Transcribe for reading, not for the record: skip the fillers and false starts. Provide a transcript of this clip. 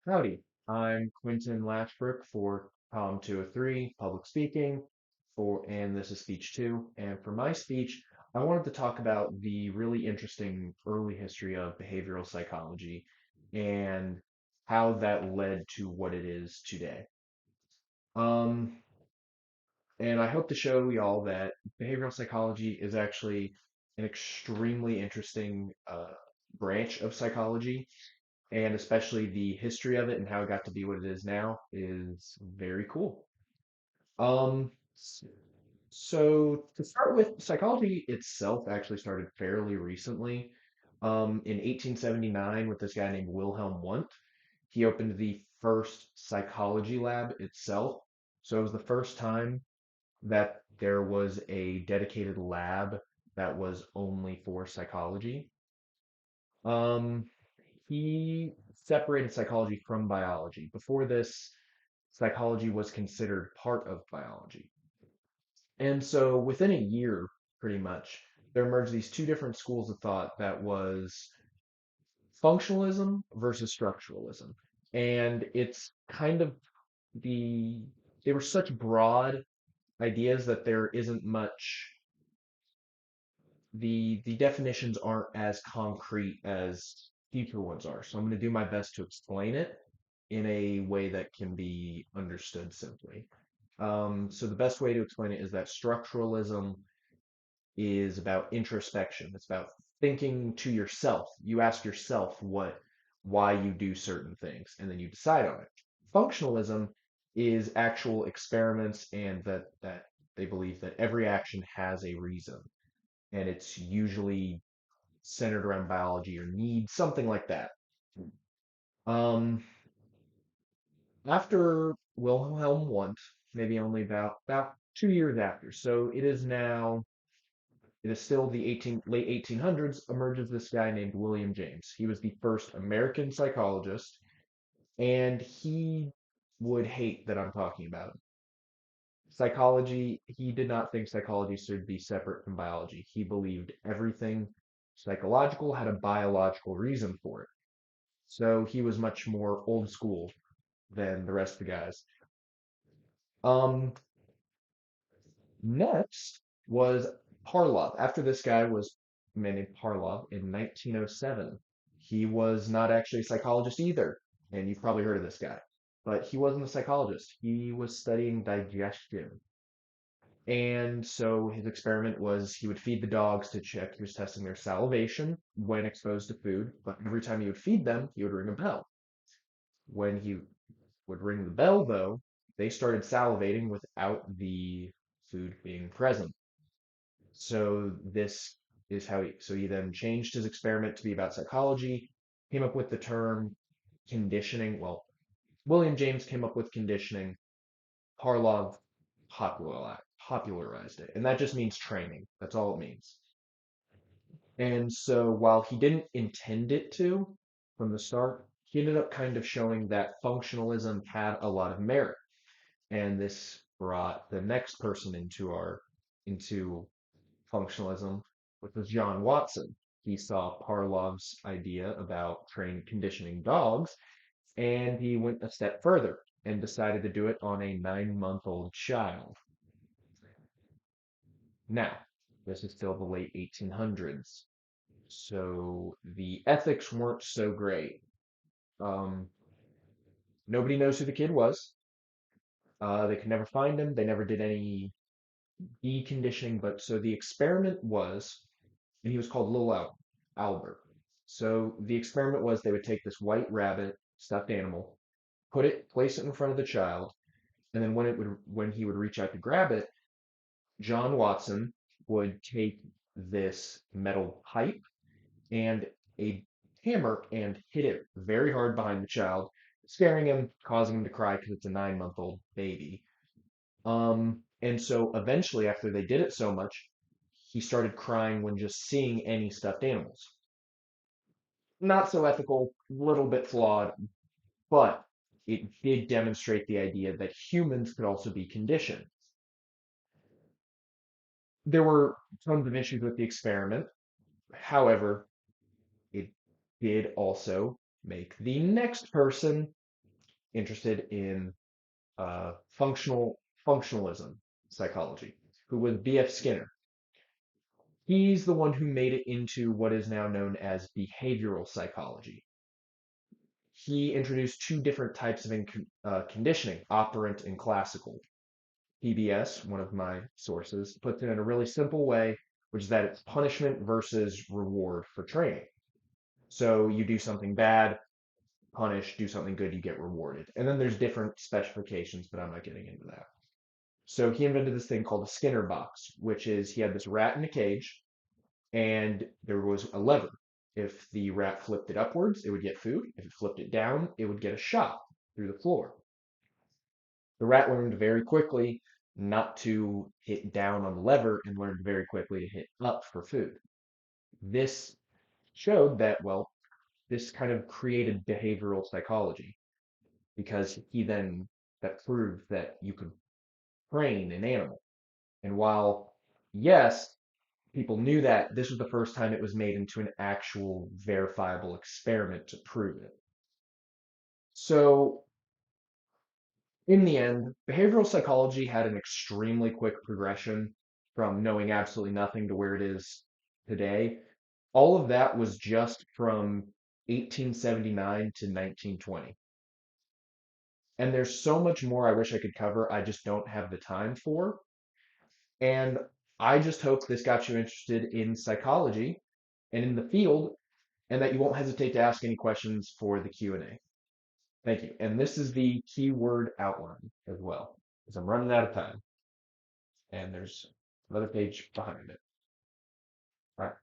Howdy, I'm Quentin Lashbrook for column 203, public speaking, and this is speech two. And for my speech, I wanted to talk about the really interesting early history of behavioral psychology and how that led to what it is today. Um, and I hope to show y'all that behavioral psychology is actually an extremely interesting branch of psychology, and especially the history of it and how it got to be what it is now is very cool. Um, s- so to start with, psychology itself actually started fairly recently. In 1879, with this guy named Wilhelm Wundt, he opened the first psychology lab itself. So it was the first time that there was a dedicated lab that was only for psychology. Um, he separated psychology from biology. Before this, psychology was considered part of biology. And so within a year, pretty much, there emerged these two different schools of thought that was functionalism versus structuralism. And it's kind of the, they were such broad ideas that there isn't much, the definitions aren't as concrete as future ones are. So I'm going to do my best to explain it in a way that can be understood simply. So the best way to explain it is that structuralism is about introspection. It's about thinking to yourself. You ask yourself why you do certain things, and then you decide on it. Functionalism is actual experiments, and that they believe that every action has a reason, and it's usually centered around biology or need, something like that. Um, After Wilhelm Wundt, maybe only about 2 years after, so it is still the late 1800s, emerges this guy named William James. He was the first American psychologist, and he would hate that I'm talking about him. Psychology, he did not think psychology should be separate from biology. He believed everything psychological had a biological reason for it. So he was much more old school than the rest of the guys. Um, Next was Parlov. After this guy was a man named Parlov in 1907. He was not actually a psychologist either, and you've probably heard of this guy, but he wasn't a psychologist. He was studying digestion. And so his experiment was he would feed the dogs to check, he was testing their salivation when exposed to food, but every time he would feed them, he would ring a bell. When he would ring the bell, though, they started salivating without the food being present. So this is so he then changed his experiment to be about psychology, came up with the term conditioning. Well, William James came up with conditioning. Parlov popularized it, and that just means training. That's all it means. And so while he didn't intend it to from the start, he ended up kind of showing that functionalism had a lot of merit. And this brought the next person into functionalism, which was John Watson. He saw Parlov's idea about conditioning dogs, and he went a step further and decided to do it on a 9-month-old child. Now, this is still the late 1800s, so the ethics weren't so great. Um, Nobody knows who the kid was. They could never find him. They never did any deconditioning, but so the experiment was, and he was called Albert. So the experiment was they would take this white rabbit stuffed animal, place it in front of the child, and then when he would reach out to grab it, John Watson would take this metal pipe and a hammer and hit it very hard behind the child, scaring him, causing him to cry because it's a 9-month-old baby. And so eventually, after they did it so much, he started crying when just seeing any stuffed animals. Not so ethical, little bit flawed, but it did demonstrate the idea that humans could also be conditioned. There were tons of issues with the experiment. However, it did also make the next person interested in functionalism psychology, who was B.F. Skinner. He's the one who made it into what is now known as behavioral psychology. He introduced two different types of conditioning, operant and classical. PBS, one of my sources, puts it in a really simple way, which is that it's punishment versus reward for training. So you do something bad, punish, do something good, you get rewarded. And then there's different specifications, but I'm not getting into that. So he invented this thing called a Skinner box, which is he had this rat in a cage, and there was a lever. If the rat flipped it upwards, it would get food. If it flipped it down, it would get a shot through the floor. The rat learned very quickly not to hit down on the lever and learned very quickly to hit up for food. This showed that, well, this kind of created behavioral psychology because that proved that you could train an animal. And while, yes, people knew that, this was the first time it was made into an actual verifiable experiment to prove it. So, in the end, behavioral psychology had an extremely quick progression from knowing absolutely nothing to where it is today. All of that was just from 1879 to 1920. And there's so much more I wish I could cover, I just don't have the time for. And I just hope this got you interested in psychology and in the field, and that you won't hesitate to ask any questions for the Q&A. Thank you. And this is the keyword outline as well, because I'm running out of time. And there's another page behind it. All right.